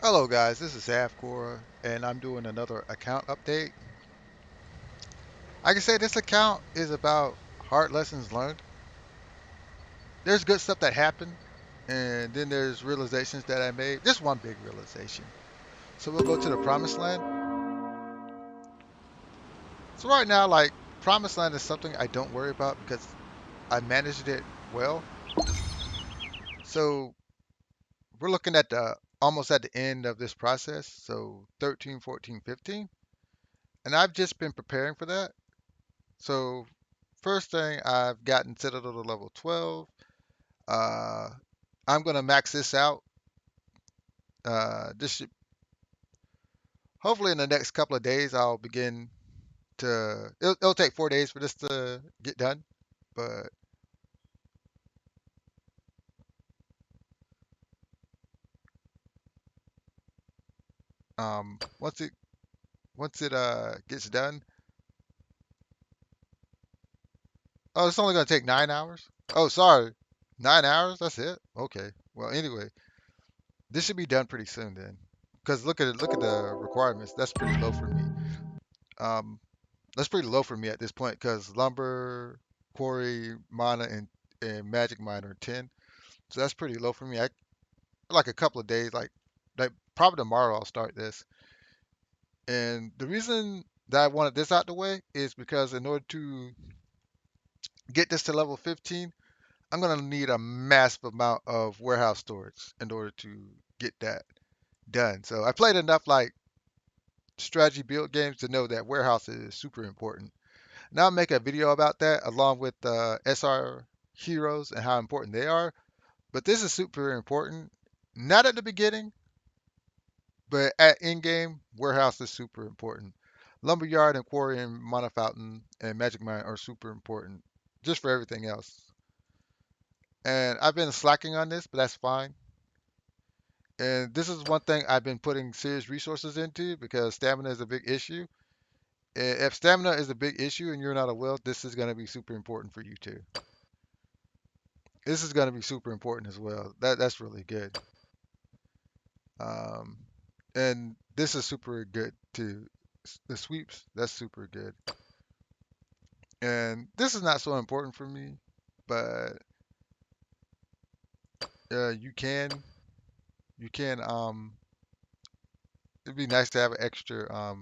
Hello guys, this is Avcoor and I'm doing another account update. I can say this account is about hard lessons learned. There's good stuff that happened and then there's realizations that I made. Just one big realization. So we'll go to the promised land. So right now, like promised land is something I don't worry about because I managed it well. So we're looking at the almost at the end of this process. So 13, 14, 15. And I've just been preparing for that. So first thing, I've gotten Citadel to level 12. Uh, I'm gonna max this out. This should hopefully in the next couple of days I'll begin to. It'll take 4 days for this to get done, but once it gets done, oh, it's only gonna take 9 hours. Oh, sorry, 9 hours. That's it. Okay. Well, anyway, this should be done pretty soon then, because look at the requirements. That's pretty low for me. Um, That's pretty low for me at this point because lumber, quarry, mana, and magic mine are 10. So that's pretty low for me. I like a couple of days, like probably tomorrow I'll start this. And the reason that I wanted this out the way is because in order to get this to level 15, I'm gonna need a massive amount of warehouse storage in order to get that done. So I played enough like strategy build games to know that warehouse is super important. Now I'll make a video about that along with SR heroes and how important they are. But this is super important. Not at the beginning, but at in game, warehouse is super important. Lumberyard and quarry and mana fountain and magic mine are super important. Just for everything else. And I've been slacking on this, but that's fine. And this is one thing I've been putting serious resources into because stamina is a big issue. If stamina is a big issue and you're not a will, this is going to be super important for you too. This is going to be super important as well. That's really good. Um, and this is super good too. The sweeps, that's super good. And this is not so important for me, but you can. It'd be nice to have an extra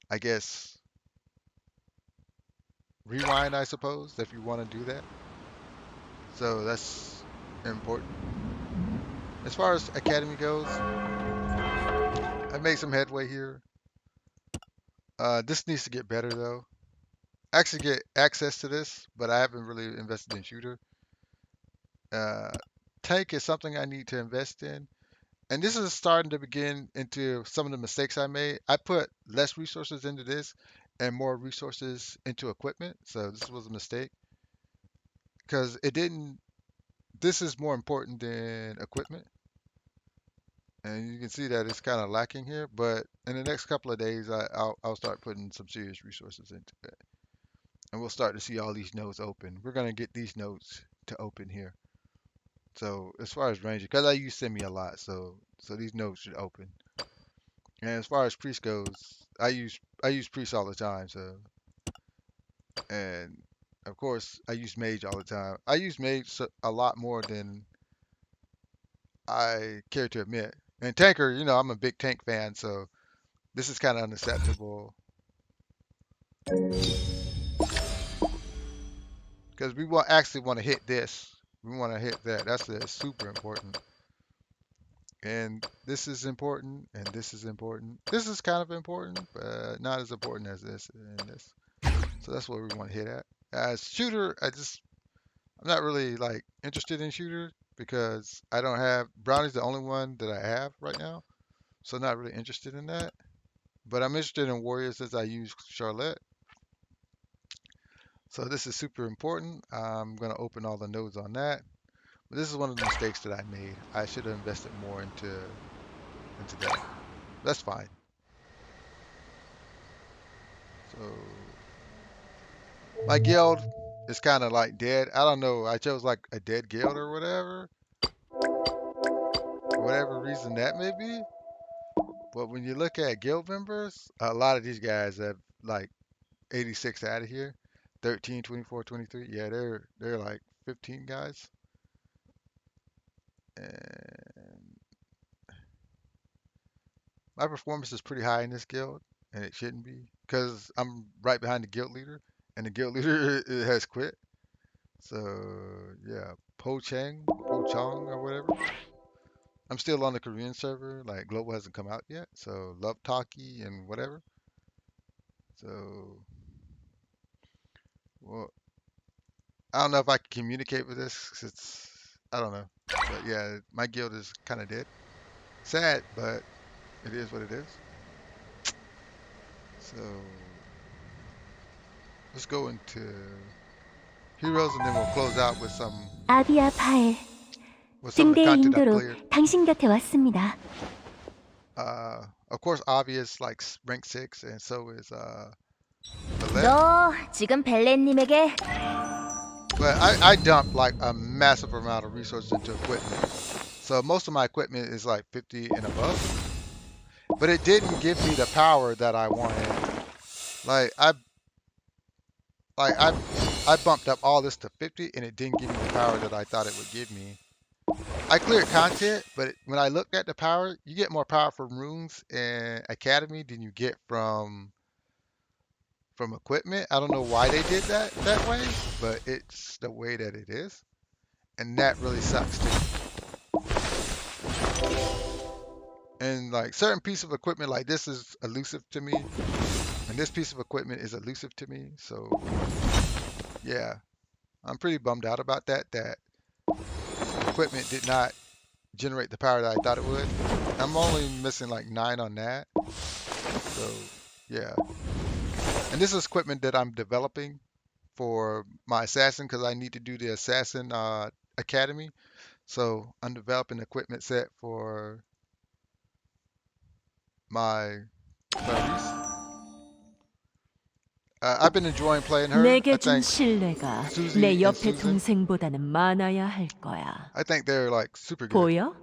I guess rewind, I suppose, if you want to do that. So that's important. As far as academy goes, I made some headway here. This needs to get better though. I actually get access to this, but I haven't really invested in shooter. Uh, tank is something I need to invest in. And this is starting to begin into some of the mistakes I made. I put less resources into this and more resources into equipment. So this was a mistake because it didn't. This is more important than equipment. And you can see that it's kind of lacking here. But in the next couple of days, I'll start putting some serious resources into it. And we'll start to see all these nodes open. We're going to get these nodes to open here. So as far as ranger, because I use semi a lot, so these nodes should open. And as far as priest goes, I use priest all the time. So and of course I use mage all the time. I use mage a lot more than I care to admit. And tanker, I'm a big tank fan, so this is kind of unacceptable because we want to hit this. We want to hit that. That's super important. And this is important, and this is important. This is kind of important, but not as important as this and this. So that's what we want to hit at. As shooter, I'm not really like interested in shooter because I don't have Brownie's the only one that I have right now. So not really interested in that. But I'm interested in warriors as I use Charlotte. So this is super important. I'm gonna open all the nodes on that. But this is one of the mistakes that I made. I should have invested more into that. That's fine. So my guild is kind of like dead. I don't know. I chose like a dead guild or whatever, whatever reason that may be. But when you look at guild members, a lot of these guys have like 86 out of here, 13, 24, 23. Yeah, they're like 15 guys. And my performance is pretty high in this guild, and it shouldn't be because I'm right behind the guild leader, and the guild leader has quit. So yeah, Po Chang or whatever. I'm still on the Korean server, like global hasn't come out yet. So Love Talkie and whatever. So well, I don't know if I can communicate with this 'cause it's I don't know, but yeah, my guild is kind of dead. Sad, but it is what it is. So let's go into heroes, and then we'll close out 아비아 파엘, with some of the 등대의 content I've 인도로 cleared. 당신 곁에 왔습니다. Of course, obvious like rank 6, and so is Ballet. 너 지금 벨렌님에게 But I dumped like a massive amount of resources into equipment. So most of my equipment is like 50 and above. But it didn't give me the power that I wanted. Like like I I bumped up all this to 50 and it didn't give me the power that I thought it would give me. I cleared content, but when I looked at the power, you get more power from runes and academy than you get from equipment. I don't know why they did that way, but it's the way that it is. And that really sucks too. And like certain piece of equipment like this is elusive to me, and this piece of equipment is elusive to me. So yeah, I'm pretty bummed out about that. That equipment did not generate the power that I thought it would. I'm only missing like 9 on that. So yeah, and this is equipment that I'm developing for my assassin because I need to do the assassin academy. So I'm developing equipment set for my Clarice. I've been enjoying playing her. I 내게 준 think 신뢰가 Susie 내 and 옆에 Susan, 동생보다는 많아야 할 거야. I think they're like super good. 보여?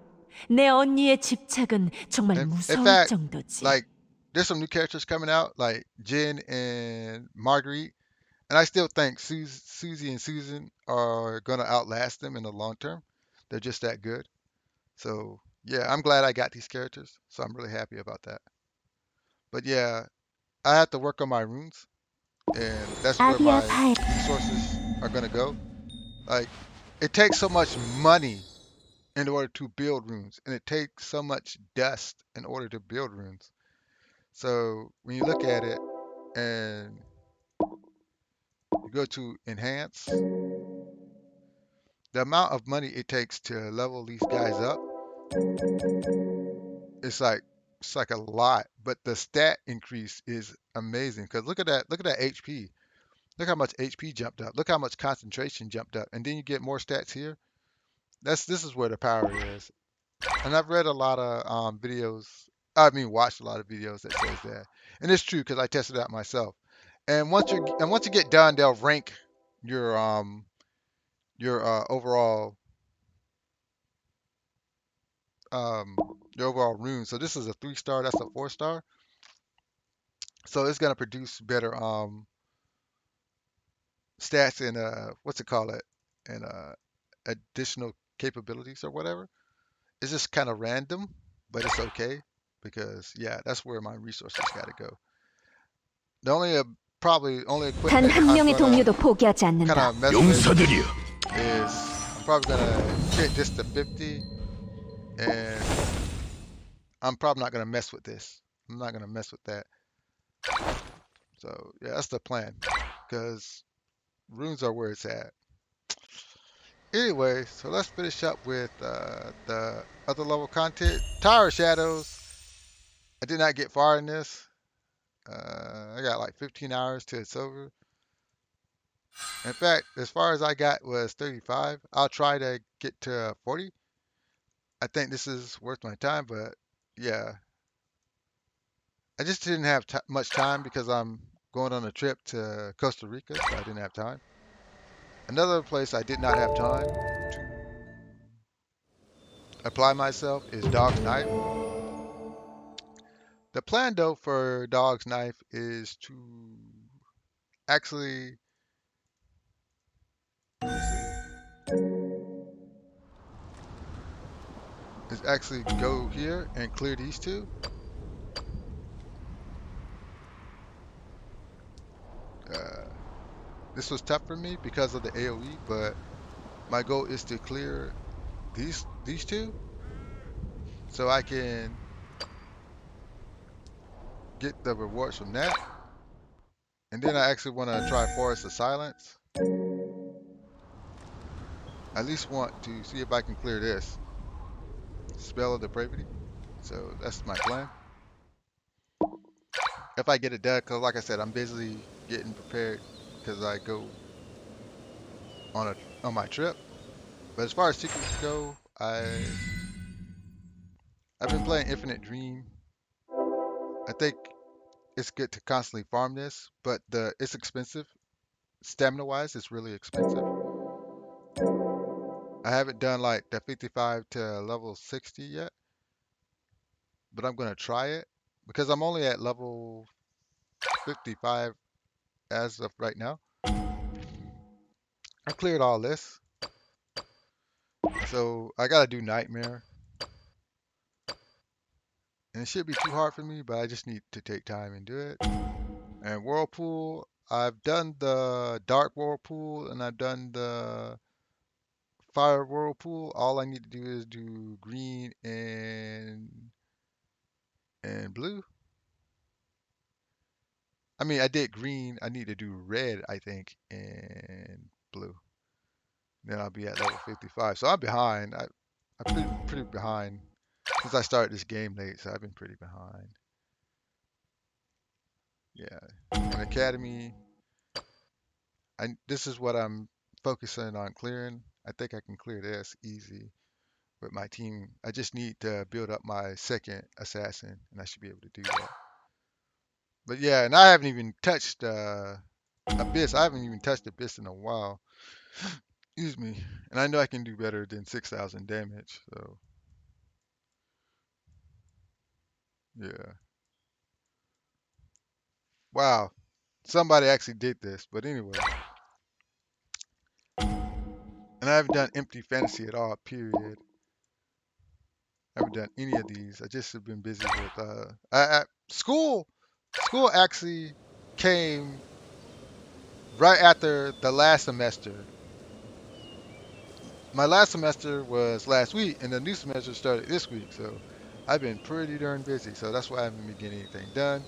내 언니의 집착은 정말 In 무서울 fact, 정도지. like there's some new characters coming out, like Jen and Marguerite, and I still think Susie and Susan are gonna outlast them in the long term. They're just that good. So yeah, I'm glad I got these characters. So I'm really happy about that. But yeah, I have to work on my runes, and that's where 아비아 my 파엘, resources are gonna go. Like it takes so much money in order to build runes, and it takes so much dust in order to build runes. So when you look at it and you go to enhance, the amount of money it takes to level these guys up, it's like it's like a lot. But the stat increase is amazing because look at that HP. Look how much HP jumped up. Look how much concentration jumped up, and then you get more stats here. This is where the power is. And I've read a lot of videos. I mean, watched a lot of videos that says that, and it's true because I tested it out myself. And once you get done, they'll rank your overall um your overall rune. So this is a 3 star. That's a 4 star. So it's gonna produce better stats and what's it called it and additional capabilities or whatever. It's just kind of random, but it's okay because yeah, that's where my resources got to go. The only probably only 단 equipment 한 I'm 명의 gonna 동료도 포기하지 kind 않는다. of mess with is I'm probably gonna hit this to 50, and I'm probably not gonna mess with this. I'm not gonna mess with that. So yeah, that's the plan because runes are where it's at. Anyway, so let's finish up with the other level content. Tower Shadows. I did not get far in this. I got like 15 hours till it's over. In fact, as far as I got was 35. I'll try to get to 40. I think this is worth my time, but yeah, I just didn't have much time because I'm going on a trip to Costa Rica, so I didn't have time. Another place I did not have time to apply myself is Dog's Knife. The plan though for Dog's Knife is to actually, let me see, is actually go here and clear these two. Uh, this was tough for me because of the AoE, but my goal is to clear these two so I can get the rewards from that. And then I actually want to try Forest of Silence. I at least want to see if I can clear this Spell of Depravity. So that's my plan. If I get it done, because like I said, I'm busy getting prepared because I go on on my trip. But as far as secrets go, I've been playing Infinite Dream. I think it's good to constantly farm this, but it's expensive. Stamina wise, it's really expensive. I haven't done like the 55 to level 60 yet, but I'm gonna try it because I'm only at level 55 as of right now. I cleared all this, so I gotta do Nightmare, and it should be too hard for me, but I just need to take time and do it. And Whirlpool, I've done the Dark Whirlpool and I've done the Fire Whirlpool. All I need to do is do green and blue. I mean, I did green. I need to do red, I think, and blue. Then I'll be at level 55. So I'm behind. I've been pretty behind since I started this game late. So I've been pretty behind. Yeah. And Academy, this is what I'm focusing on clearing. I think I can clear this easy with my team. I just need to build up my second assassin, and I should be able to do that. But yeah, and I haven't even touched Abyss. I haven't even touched Abyss in a while. Excuse me. And I know I can do better than 6,000 damage. So yeah. Wow. Somebody actually did this. But anyway, and I haven't done Empty Fantasy at all. Period. I haven't done any of these. I just have been busy with school. School actually came right after the last semester. My last semester was last week, and the new semester started this week. So I've been pretty darn busy. So that's why I haven't been getting anything done.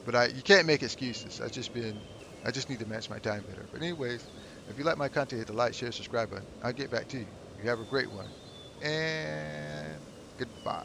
But you can't make excuses. I just need to match my time better. But anyways, if you like my content, hit the like, share, subscribe button. I'll get back to you. You have a great one, and goodbye.